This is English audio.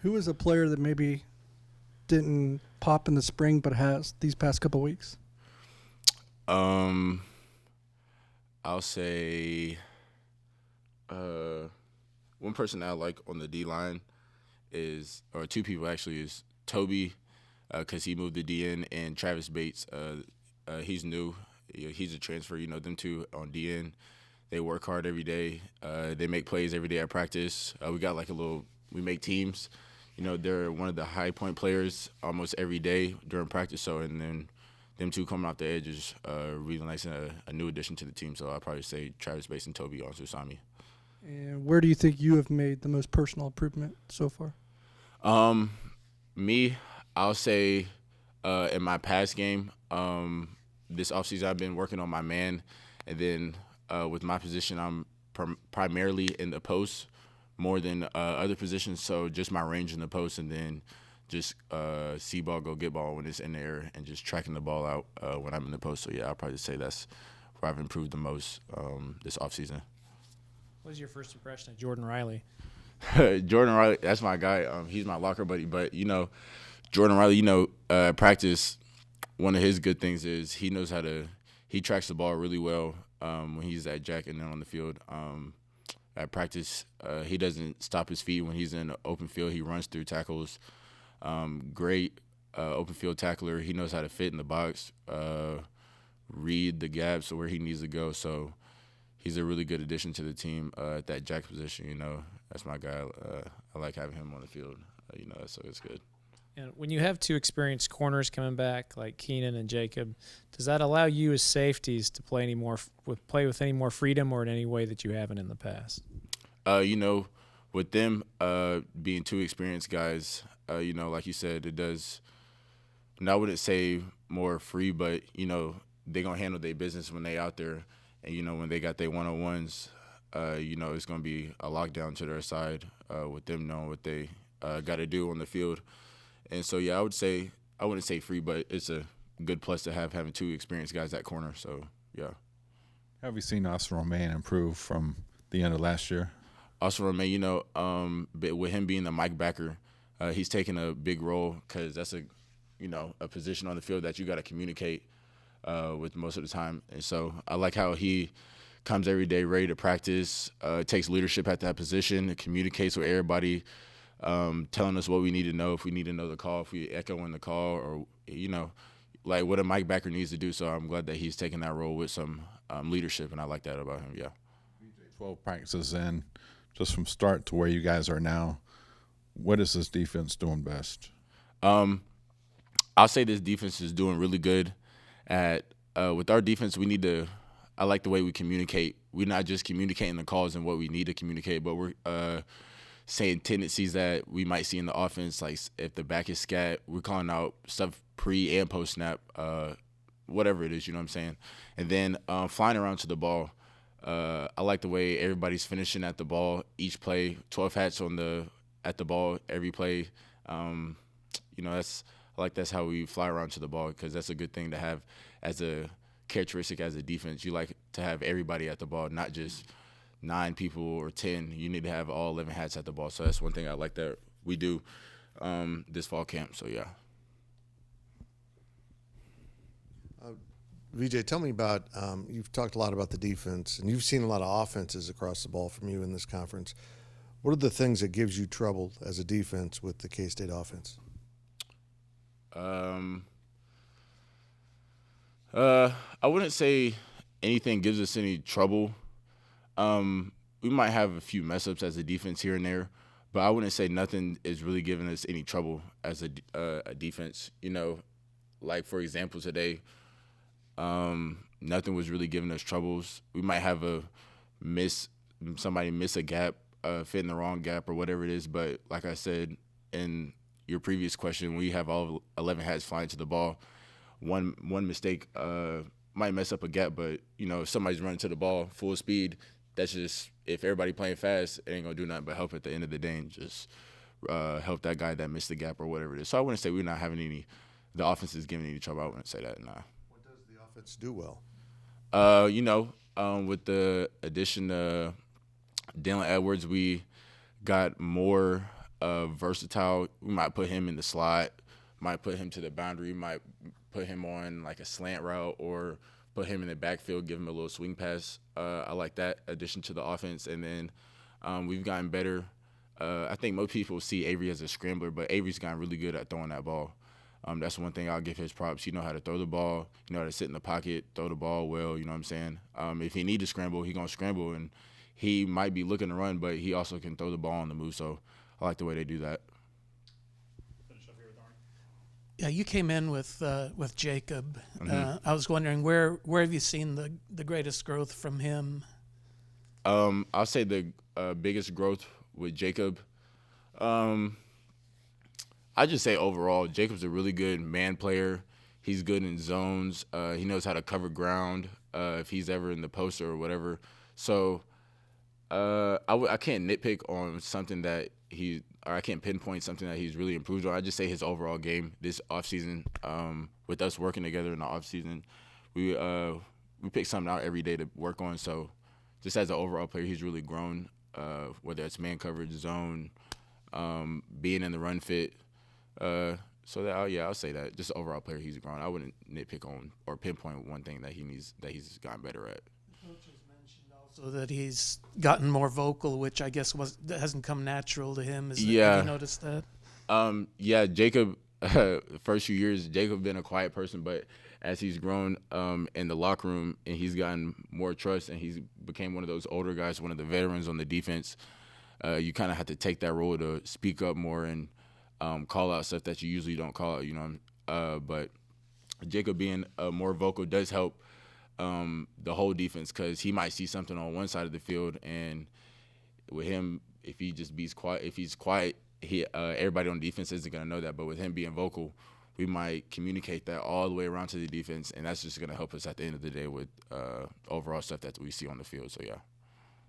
Who is a player that maybe didn't pop in the spring but has these past couple weeks? Um, I'll say one person that I like on the D line or two people actually, is Toby, because he moved to DN, and Travis Bates. He's new. He's a transfer. Them two on DN. They work hard every day. They make plays every day at practice. We got we make teams. They're one of the high point players almost every day during practice. So, and then them two coming off the edge is really nice and a new addition to the team. So I'll probably say Travis Bates and Toby on Susami. And where do you think you have made the most personal improvement so far? Me, I'll say in my past game, this offseason I've been working on my man, and then with my position, I'm primarily in the post more than other positions. So just my range in the post, and then just see ball, go get ball when it's in the air, and just tracking the ball out when I'm in the post. So yeah, I'll probably say that's where I've improved the most this offseason. What was your first impression of Jordan Riley? Jordan Riley, that's my guy. He's my locker buddy. But, Jordan Riley, practice, one of his good things is he tracks the ball really well when he's at Jack and then on the field. At practice, he doesn't stop his feet when he's in the open field. He runs through tackles. Great open field tackler. He knows how to fit in the box, read the gaps where he needs to go. So he's a really good addition to the team at that Jack position. That's my guy. I like having him on the field. So it's good. And when you have two experienced corners coming back like Keenan and Jacob, does that allow you as safeties to play with any more freedom, or in any way that you haven't in the past? With them being two experienced guys, like you said, it does. And I wouldn't say more free, but they're gonna handle their business when they out there, and when they got their one-on-ones, it's gonna be a lockdown to their side with them knowing what they got to do on the field. And so, yeah, I wouldn't say free, but it's a good plus to having two experienced guys at corner. So, yeah. Have you seen Austin Romaine improve from the end of last year? Austin Romaine, with him being the Mike backer, he's taking a big role because that's a position on the field that you got to communicate with most of the time. And so I like how he comes every day ready to practice, takes leadership at that position, communicates with everybody, telling us what we need to know, if we need to know the call, if we echo in the call, or, like what a Mike backer needs to do. So I'm glad that he's taking that role with some leadership, and I like that about him, yeah. 12 practices in, just from start to where you guys are now, what is this defense doing best? I'll say this defense is doing really good with our defense. I like the way we communicate. We're not just communicating the calls and what we need to communicate, but we're saying tendencies that we might see in the offense, like if the back is scat, we're calling out stuff pre and post snap, whatever it is, you know what I'm saying? And then flying around to the ball, I like the way everybody's finishing at the ball each play, 12 hats at the ball every play. That's how we fly around to the ball, because that's a good thing to have as a characteristic as a defense. You like to have everybody at the ball, not just 9 people or 10. You need to have all 11 hats at the ball. So that's one thing I like that we do this fall camp. So, yeah. VJ, tell me about you've talked a lot about the defense, and you've seen a lot of offenses across the ball from you in this conference. What are the things that gives you trouble as a defense with the K-State offense? I wouldn't say anything gives us any trouble. We might have a few mess ups as a defense here and there, but I wouldn't say nothing is really giving us any trouble as a defense. Like for example today, nothing was really giving us troubles. We might have somebody miss a gap, fit in the wrong gap or whatever it is, but like I said in your previous question, we have all 11 hats flying to the ball. One mistake might mess up a gap, but if somebody's running to the ball full speed, that's just, if everybody playing fast, it ain't gonna do nothing but help at the end of the day and just help that guy that missed the gap or whatever it is. So I wouldn't say we're not having the offense is giving any trouble. I wouldn't say that, nah. What does the offense do well? With the addition of Dylan Edwards, we got more versatile. We might put him in the slot, might put him to the boundary, might put him on like a slant route or put him in the backfield, give him a little swing pass. I like that addition to the offense. And then we've gotten better. I think most people see Avery as a scrambler, but Avery's gotten really good at throwing that ball. That's one thing I'll give his props. You know how to throw the ball, you know how to sit in the pocket, throw the ball well, you know what I'm saying? If he need to scramble, he going to scramble, and he might be looking to run, but he also can throw the ball on the move, so I like the way they do that. Yeah, you came in with Jacob. I was wondering where have you seen the greatest growth from him? I'll say the biggest growth with Jacob. I just say overall, Jacob's a really good man player. He's good in zones. He knows how to cover ground if he's ever in the post or whatever. So I can't nitpick on something that I can't pinpoint something that he's really improved on. I just say his overall game this offseason, with us working together in the offseason, we pick something out every day to work on. So just as an overall player, he's really grown, whether it's man coverage, zone, being in the run fit. So that, I'll say that. Just overall player, he's grown. I wouldn't nitpick on or pinpoint one thing that he's gotten better at. Coaches mentioned also that he's gotten more vocal, which I guess that hasn't come natural to him. Have you noticed that? Jacob. First few years, Jacob been a quiet person, but as he's grown in the locker room and he's gotten more trust and he's became one of those older guys, one of the veterans on the defense, you kind of have to take that role to speak up more and call out stuff that you usually don't call out, you know. But Jacob being more vocal does help the whole defense, because he might see something on one side of the field, and with him, if he's quiet, everybody on defense isn't going to know that. But with him being vocal, we might communicate that all the way around to the defense, and that's just going to help us at the end of the day with overall stuff that we see on the field. So, yeah.